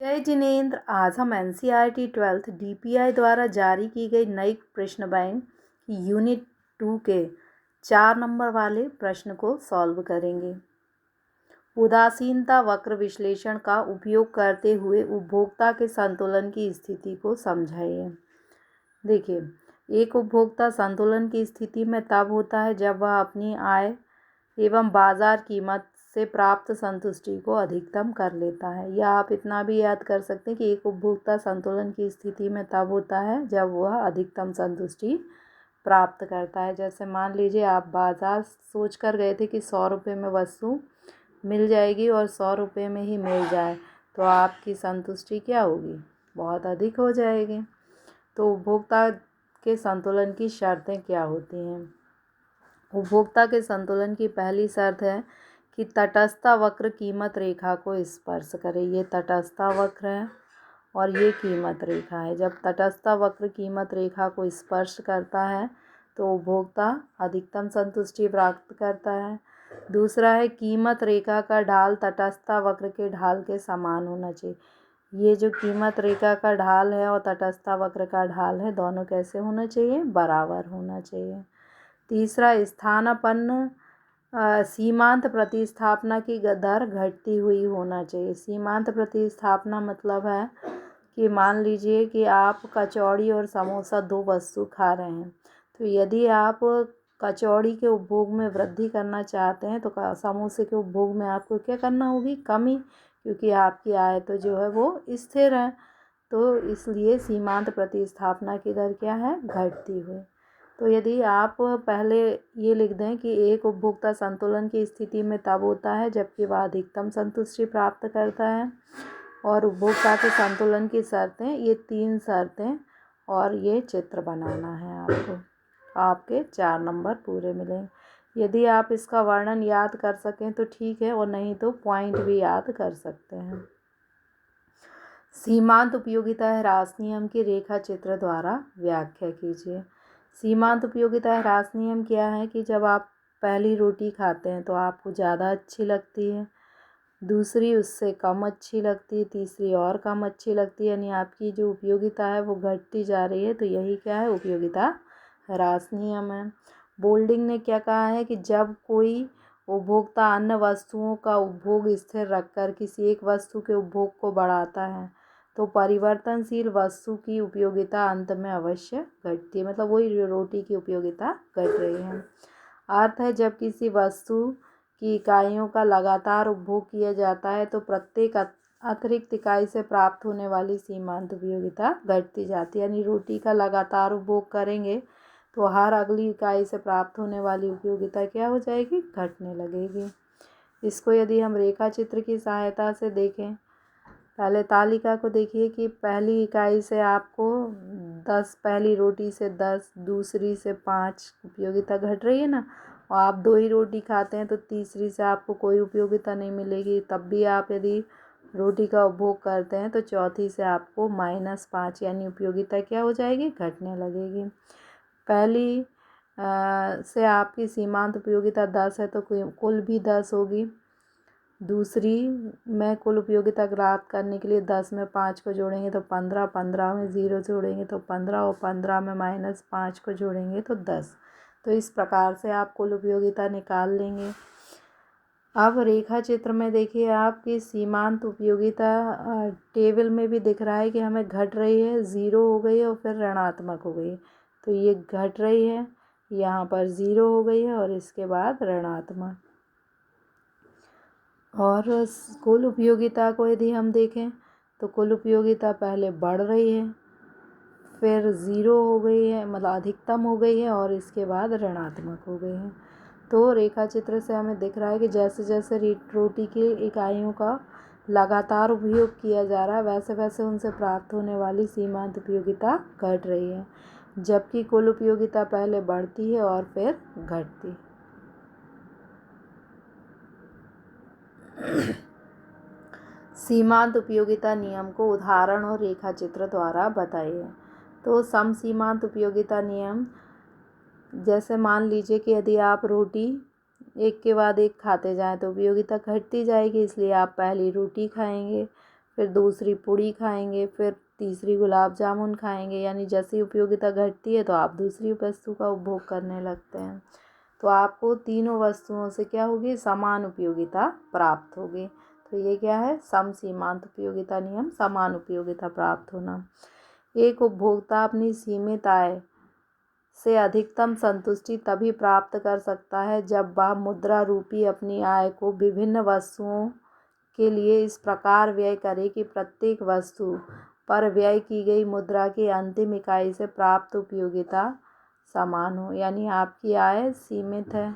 जय जिनेंद्र। आज हम एनसीईआरटी 12th डीपीआई द्वारा जारी की गई नई प्रश्न बैंक यूनिट 2 के 4 नंबर वाले प्रश्न को सॉल्व करेंगे। उदासीनता वक्र विश्लेषण का उपयोग करते हुए उपभोक्ता के संतुलन की स्थिति को समझाइए। देखिए, एक उपभोक्ता संतुलन की स्थिति में तब होता है जब वह अपनी आय एवं बाजार कीमत से प्राप्त संतुष्टि को अधिकतम कर लेता है। या आप इतना भी याद कर सकते हैं कि एक उपभोक्ता संतुलन की स्थिति में तब होता है जब वह अधिकतम संतुष्टि प्राप्त करता है। जैसे मान लीजिए आप बाजार सोच कर गए थे कि 100 रुपये में वस्तु मिल जाएगी और 100 रुपये में ही मिल जाए, तो आपकी संतुष्टि क्या होगी? बहुत अधिक हो जाएगी। तो उपभोक्ता के संतुलन की शर्तें क्या होती हैं? उपभोक्ता के संतुलन की पहली शर्त है कि तटस्थ वक्र कीमत रेखा को स्पर्श करे। ये तटस्थ वक्र है और ये कीमत रेखा है। जब तटस्थ वक्र कीमत रेखा को स्पर्श करता है तो उपभोक्ता अधिकतम संतुष्टि प्राप्त करता है। दूसरा है कीमत रेखा का ढाल तटस्थ वक्र के ढाल के समान होना चाहिए। ये जो कीमत रेखा का ढाल है और तटस्थ वक्र का ढाल है, दोनों कैसे होना चाहिए? बराबर होना चाहिए। तीसरा, स्थानापन्न सीमांत प्रतिस्थापना की दर घटती हुई होना चाहिए। सीमांत प्रतिस्थापना मतलब है कि मान लीजिए कि आप कचौड़ी और समोसा 2 वस्तु खा रहे हैं, तो यदि आप कचौड़ी के उपभोग में वृद्धि करना चाहते हैं तो समोसे के उपभोग में आपको क्या करना होगी? कमी, क्योंकि आपकी आय तो जो है वो स्थिर है। तो इसलिए सीमांत प्रतिस्थापना की दर क्या है? घटती हुई। तो यदि आप पहले ये लिख दें कि एक उपभोक्ता संतुलन की स्थिति में तब होता है जबकि वह अधिकतम संतुष्टि प्राप्त करता है। और उपभोक्ता के संतुलन की शर्तें, ये 3 शर्तें, और ये चित्र बनाना है आपको। आपके 4 नंबर पूरे मिलेंगे। यदि आप इसका वर्णन याद कर सकें तो ठीक है, और नहीं तो पॉइंट भी याद कर सकते हैं। सीमांत उपयोगिता ह्रास नियम की रेखा चित्र द्वारा व्याख्या कीजिए। सीमांत उपयोगिता ह्रास नियम क्या है कि जब आप पहली रोटी खाते हैं तो आपको ज़्यादा अच्छी लगती है, दूसरी उससे कम अच्छी लगती है, तीसरी और कम अच्छी लगती है, यानी आपकी जो उपयोगिता है वो घटती जा रही है। तो यही क्या है? उपयोगिता ह्रास नियम है। बोल्डिंग ने क्या कहा है कि जब कोई उपभोक्ता अन्य वस्तुओं का उपभोग स्थिर रखकर किसी एक वस्तु के उपभोग को बढ़ाता है तो परिवर्तनशील वस्तु की उपयोगिता अंत में अवश्य घटती है। मतलब वही रोटी की उपयोगिता घट रही है। अर्थ है, जब किसी वस्तु की इकाइयों का लगातार उपभोग किया जाता है तो प्रत्येक अतिरिक्त इकाई से प्राप्त होने वाली सीमांत उपयोगिता घटती जाती है। यानी रोटी का लगातार उपभोग करेंगे तो हर अगली इकाई से प्राप्त होने वाली उपयोगिता क्या हो जाएगी? घटने लगेगी। इसको यदि हम रेखा चित्र की सहायता से देखें, पहले तालिका को देखिए कि पहली इकाई से आपको 10, पहली रोटी से 10, दूसरी से 5 उपयोगिता घट रही है ना। और आप 2 ही रोटी खाते हैं तो तीसरी से आपको कोई उपयोगिता नहीं मिलेगी। तब भी आप यदि रोटी का उपभोग करते हैं तो चौथी से आपको -5, यानी उपयोगिता क्या हो जाएगी? घटने लगेगी। पहली से आपकी सीमांत उपयोगिता 10 है तो कुल भी 10 होगी। दूसरी में कुल उपयोगिता प्राप्त करने के लिए 10 में 5 को जोड़ेंगे तो 15, 15 में 0 जोड़ेंगे तो 15, और 15 में -5 को जोड़ेंगे तो 10। तो इस प्रकार से आप कुल उपयोगिता निकाल लेंगे। अब रेखा चित्र में देखिए आपकी सीमांत उपयोगिता टेबल में भी दिख रहा है कि हमें घट रही है, 0 हो गई है और फिर ऋणात्मक हो गई है। तो ये घट रही है, यहाँ पर 0 हो गई है और इसके बाद ऋणात्मक। और कुल उपयोगिता को यदि हम देखें तो कुल उपयोगिता पहले बढ़ रही है, फिर 0 हो गई है, मतलब अधिकतम हो गई है, और इसके बाद ऋणात्मक हो गई है। तो रेखा चित्र से हमें दिख रहा है कि जैसे जैसे रोटी की इकाइयों का लगातार उपयोग किया जा रहा है वैसे वैसे उनसे प्राप्त होने वाली सीमांत उपयोगिता घट रही है, जबकि कुल उपयोगिता पहले बढ़ती है और फिर घटती है। सीमांत उपयोगिता नियम को उदाहरण और रेखा चित्र द्वारा बताइए। तो सम सीमांत उपयोगिता नियम, जैसे मान लीजिए कि यदि आप रोटी एक के बाद एक खाते जाएं तो उपयोगिता घटती जाएगी, इसलिए आप पहली रोटी खाएंगे, फिर दूसरी पूड़ी खाएंगे, फिर तीसरी गुलाब जामुन खाएंगे, यानी जैसी उपयोगिता घटती है तो आप दूसरी वस्तु का उपभोग करने लगते हैं। तो आपको तीनों वस्तुओं से क्या होगी, समान उपयोगिता प्राप्त होगी। तो ये क्या है, समसीमांत उपयोगिता नियम, समान उपयोगिता प्राप्त होना। एक उपभोक्ता अपनी सीमित आय से अधिकतम संतुष्टि तभी प्राप्त कर सकता है जब वह मुद्रा रूपी अपनी आय को विभिन्न वस्तुओं के लिए इस प्रकार व्यय करे कि प्रत्येक वस्तु पर व्यय की गई मुद्रा की अंतिम इकाई से प्राप्त उपयोगिता समान हो। यानी आपकी आय सीमित है,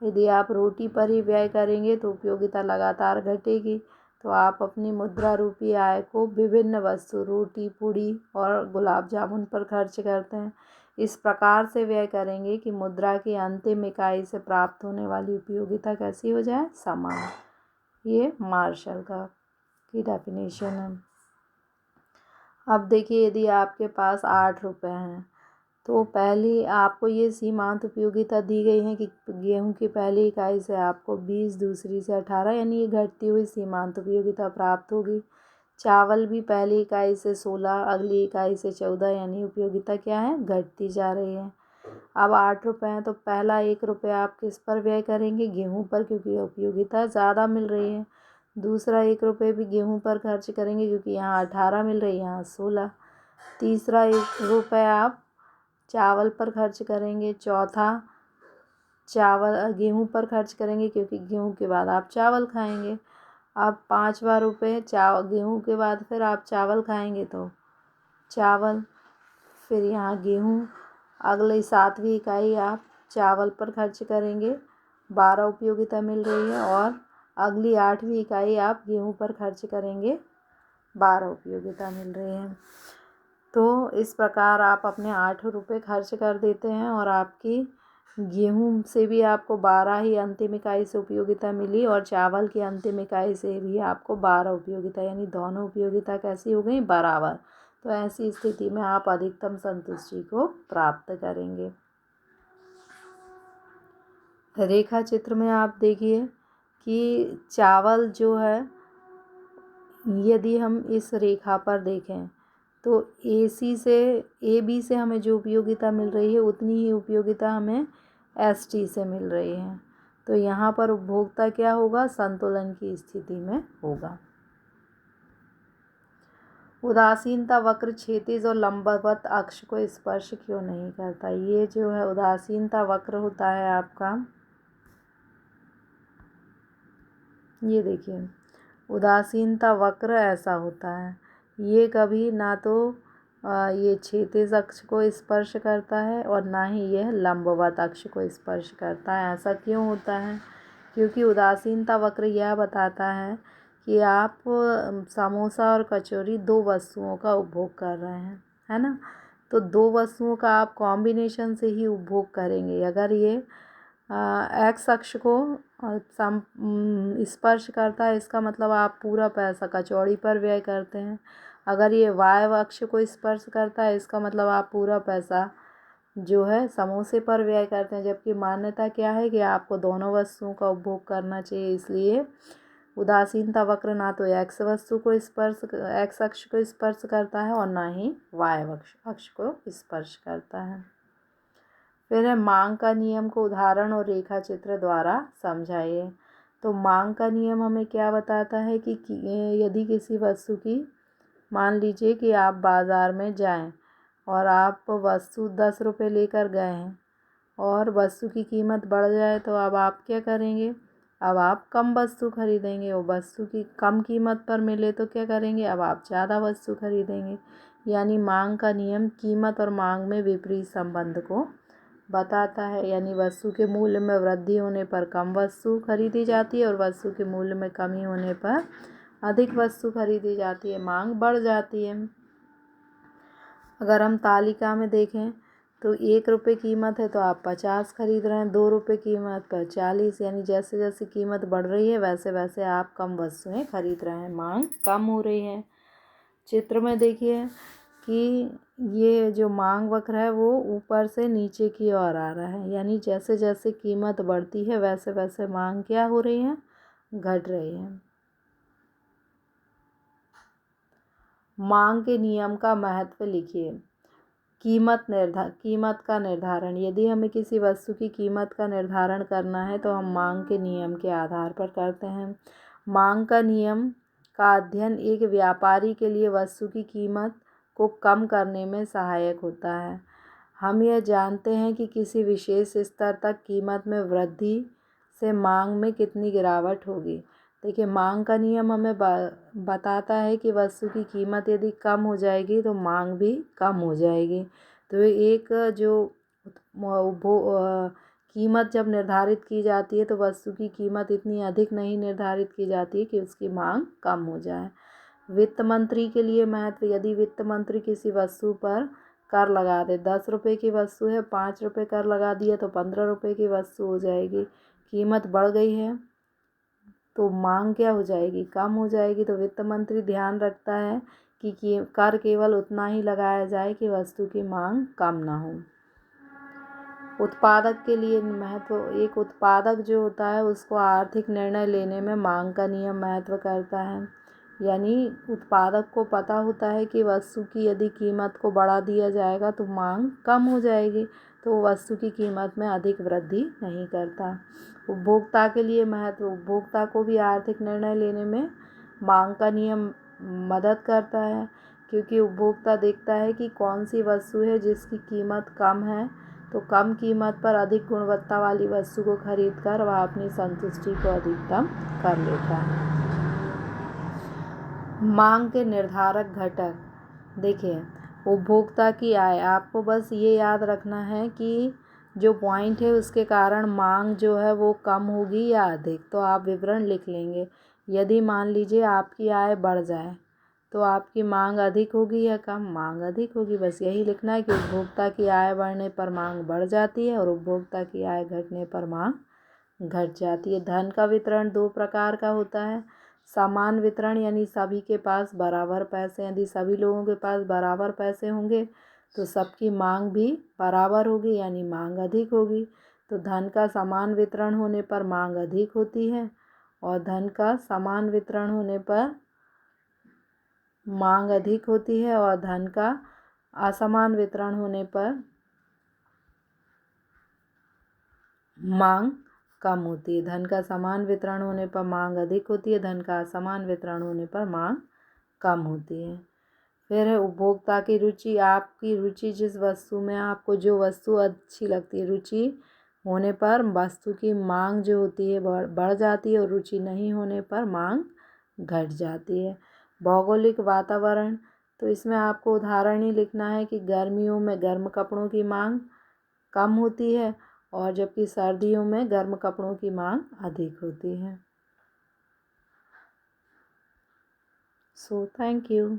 यदि आप रोटी पर ही व्यय करेंगे तो उपयोगिता लगातार घटेगी। तो आप अपनी मुद्रा रूपी आय को विभिन्न वस्तु, रोटी, पूड़ी और गुलाब जामुन पर खर्च करते हैं। इस प्रकार से व्यय करेंगे कि मुद्रा की अंतिम इकाई से प्राप्त होने वाली उपयोगिता कैसी हो जाए, समान। ये मार्शल की डेफिनेशन है। अब देखिए, यदि आपके पास 8 रुपये हैं तो पहली आपको ये सीमांत उपयोगिता दी गई है कि गेहूं की पहली इकाई से आपको 20, दूसरी से 18, यानी ये घटती हुई सीमांत उपयोगिता प्राप्त होगी। चावल भी पहली इकाई से 16, अगली इकाई से 14, यानी उपयोगिता क्या है, घटती जा रही है। अब 8 रुपये हैं तो पहला 1 रुपया आप किस पर व्यय करेंगे, गेहूं पर, क्योंकि उपयोगिता ज़्यादा मिल रही है। दूसरा 1 रुपये भी गेहूं पर खर्च करेंगे क्योंकि यहाँ 18 मिल रही है, यहाँ 16। तीसरा 1 रुपया आप चावल पर खर्च करेंगे। चौथा गेहूं पर खर्च करेंगे क्योंकि गेहूं के बाद आप चावल खाएंगे। अब 5वां रुपये गेहूं के बाद फिर आप चावल खाएंगे तो चावल, फिर यहाँ गेहूं, अगली 7वीं इकाई आप चावल पर खर्च करेंगे, 12 उपयोगिता मिल रही है। और अगली 8वीं इकाई आप गेहूं पर खर्च करेंगे, 12 उपयोगिता मिल रही है। तो इस प्रकार आप अपने 8 रुपये खर्च कर देते हैं और आपकी गेहूं से भी आपको 12 ही अंतिम इकाई से उपयोगिता मिली और चावल की अंतिम इकाई से भी आपको 12 उपयोगिता, यानी दोनों उपयोगिता कैसी हो गई, बराबर। तो ऐसी स्थिति में आप अधिकतम संतुष्टि को प्राप्त करेंगे। रेखा चित्र में आप देखिए कि चावल जो है, यदि हम इस रेखा पर देखें तो ए बी से हमें जो उपयोगिता मिल रही है उतनी ही उपयोगिता हमें एस टी से मिल रही है। तो यहाँ पर उपभोक्ता क्या होगा, संतुलन की स्थिति में होगा। उदासीनता वक्र क्षैतिज और लंबवत अक्ष को स्पर्श क्यों नहीं करता। ये जो है उदासीनता वक्र होता है आपका, ये देखिए उदासीनता वक्र ऐसा होता है, ये कभी ना तो ये क्षैतिज अक्ष को स्पर्श करता है और ना ही यह लंबवत अक्ष को स्पर्श करता है। ऐसा क्यों होता है, क्योंकि उदासीनता वक्र यह बताता है कि आप समोसा और कचौरी 2 वस्तुओं का उपभोग कर रहे हैं, है ना। तो 2 वस्तुओं का आप कॉम्बिनेशन से ही उपभोग करेंगे। अगर ये एक्स अक्ष को स्पर्श करता है, इसका मतलब आप पूरा पैसा कचौड़ी पर व्यय करते हैं। अगर ये वाय अक्ष को स्पर्श करता है, इसका मतलब आप पूरा पैसा जो है समोसे पर व्यय करते हैं। जबकि मान्यता क्या है कि आपको दोनों वस्तुओं का उपभोग करना चाहिए। इसलिए उदासीनता वक्र ना तो एक्स अक्ष को स्पर्श करता है और ना ही वाय अक्ष को स्पर्श करता है। फिर है मांग का नियम को उदाहरण और रेखा चित्र द्वारा समझाइए। तो मांग का नियम हमें क्या बताता है कि यदि किसी वस्तु की, मान लीजिए कि आप बाज़ार में जाएं और आप वस्तु 10 रुपये लेकर गए हैं और वस्तु की कीमत बढ़ जाए तो अब आप क्या करेंगे, अब आप कम वस्तु खरीदेंगे। और वस्तु की कम कीमत पर मिले तो क्या करेंगे, अब आप ज़्यादा वस्तु खरीदेंगे। यानी मांग का नियम कीमत और मांग में विपरीत संबंध को बताता है। यानी वस्तु के मूल्य में वृद्धि होने पर कम वस्तु खरीदी जाती है और वस्तु के मूल्य में कमी होने पर अधिक वस्तु खरीदी जाती है, मांग बढ़ जाती है। अगर हम तालिका में देखें तो 1 रुपये कीमत है तो आप 50 खरीद रहे हैं, 2 रुपये कीमत पर 40, यानी जैसे जैसे कीमत बढ़ रही है वैसे वैसे आप कम वस्तुएं खरीद रहे हैं, मांग कम हो रही है। चित्र में देखिए कि ये जो मांग वक्र है वो ऊपर से नीचे की ओर आ रहा है, यानी जैसे जैसे कीमत बढ़ती है वैसे वैसे मांग क्या हो रही है, घट रही है। मांग के नियम का महत्व लिखिए। कीमत का निर्धारण। यदि हमें किसी वस्तु की कीमत का निर्धारण करना है तो हम मांग के नियम के आधार पर करते हैं। मांग का नियम का अध्ययन एक व्यापारी के लिए वस्तु की कीमत को कम करने में सहायक होता है। हम यह जानते हैं कि किसी विशेष स्तर तक कीमत में वृद्धि से मांग में कितनी गिरावट होगी। देखिए, मांग का नियम हमें बताता है कि वस्तु की कीमत यदि कम हो जाएगी तो मांग भी कम हो जाएगी। तो एक जो कीमत जब निर्धारित की जाती है तो वस्तु की कीमत इतनी अधिक नहीं निर्धारित की जाती कि उसकी मांग कम हो जाए। वित्त मंत्री के लिए महत्व। यदि वित्त मंत्री किसी वस्तु पर कर लगा दे, 10 रुपये की वस्तु है, 5 रुपये कर लगा दिया तो 15 रुपये की वस्तु हो जाएगी। कीमत बढ़ गई है तो मांग क्या हो जाएगी, कम हो जाएगी। तो वित्त मंत्री ध्यान रखता है कि कर केवल उतना ही लगाया जाए कि वस्तु की मांग कम ना हो। उत्पादक के लिए महत्व। एक उत्पादक जो होता है उसको आर्थिक निर्णय लेने में मांग का नियम महत्व करता है। यानी उत्पादक को पता होता है कि वस्तु की यदि कीमत को बढ़ा दिया जाएगा तो मांग कम हो जाएगी, तो वस्तु की कीमत में अधिक वृद्धि नहीं करता। उपभोक्ता के लिए महत्व। उपभोक्ता को भी आर्थिक निर्णय लेने में मांग का नियम मदद करता है, क्योंकि उपभोक्ता देखता है कि कौन सी वस्तु है जिसकी कीमत कम है, तो कम कीमत पर अधिक गुणवत्ता वाली वस्तु को खरीदकर वह अपनी संतुष्टि को अधिकतम कर लेता है। मांग के निर्धारक घटक। देखिए, उपभोक्ता की आय। आपको बस ये याद रखना है कि जो पॉइंट है उसके कारण मांग जो है वो कम होगी या अधिक, तो आप विवरण लिख लेंगे। यदि मान लीजिए आपकी आय बढ़ जाए तो आपकी मांग अधिक होगी या कम, मांग अधिक होगी। बस यही लिखना है कि उपभोक्ता की आय बढ़ने पर मांग बढ़ जाती है और उपभोक्ता की आय घटने पर मांग घट जाती है। धन का वितरण 2 प्रकार का होता है। समान वितरण, यानी सभी के पास बराबर पैसे। यदि सभी लोगों के पास बराबर पैसे होंगे तो सबकी मांग भी बराबर होगी, यानी मांग अधिक होगी। तो धन का समान वितरण होने पर मांग अधिक होती है और धन का समान वितरण होने पर मांग अधिक होती है और धन का असमान वितरण होने पर मांग कम होती है। धन का समान वितरण होने पर मांग अधिक होती है, धन का असमान वितरण होने पर मांग कम होती है। फिर है उपभोक्ता की रुचि। आपकी रुचि जिस वस्तु में, आपको जो वस्तु अच्छी लगती है, रुचि होने पर वस्तु की मांग जो होती है बढ़ जाती है और रुचि नहीं होने पर मांग घट जाती है। भौगोलिक वातावरण। तो इसमें आपको उदाहरण ही लिखना है कि गर्मियों में गर्म कपड़ों की मांग कम होती है और जबकि सर्दियों में गर्म कपड़ों की मांग अधिक होती है। So thank you.